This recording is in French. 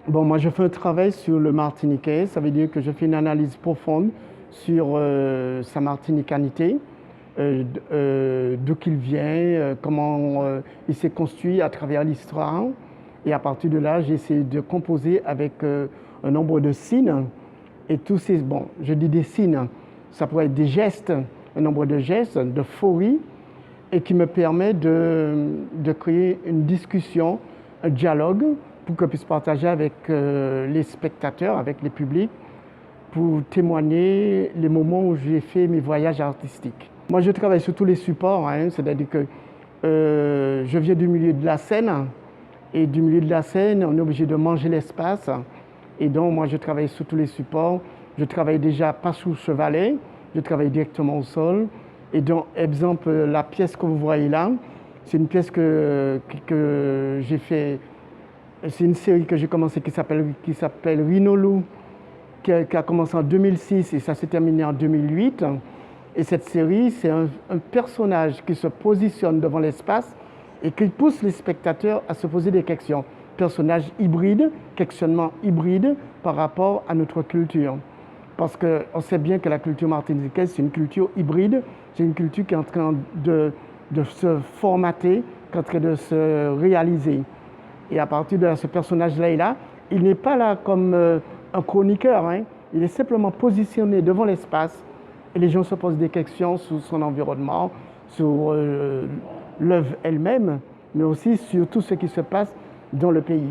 Bon, moi, je fais un travail sur le Martiniquais. Ça veut dire que je fais une analyse profonde sur sa martinicanité, d'où qu'il vient, comment il s'est construit à travers l'histoire. Et à partir de là, j'essaie de composer avec un nombre de signes. Et tous ces, bon, je dis des signes, ça pourrait être des gestes, un nombre de gestes, de fories, et qui me permet de créer une discussion, un dialogue, pour que je puisse partager avec les spectateurs, avec les publics, pour témoigner les moments où j'ai fait mes voyages artistiques. Moi, je travaille sur tous les supports, hein, c'est-à-dire que je viens du milieu de la scène, et du milieu de la scène, on est obligé de manger l'espace. Et donc, moi, je travaille sur tous les supports. Je travaille déjà pas sous chevalet, je travaille directement au sol. Et donc, exemple, la pièce que vous voyez là, c'est une pièce que j'ai fait. C'est une série que j'ai commencé qui s'appelle Rinolo, qui a commencé en 2006 et ça s'est terminé en 2008. Et cette série, c'est un personnage qui se positionne devant l'espace et qui pousse les spectateurs à se poser des questions. Personnage hybride, questionnement hybride par rapport à notre culture. Parce qu'on sait bien que la culture martiniquaise, c'est une culture hybride, c'est une culture qui est en train de se formater, qui est en train de se réaliser. Et à partir de ce personnage-là, il n'est pas là comme un chroniqueur, hein. Il est simplement positionné devant l'espace et les gens se posent des questions sur son environnement, sur l'œuvre elle-même, mais aussi sur tout ce qui se passe dans le pays.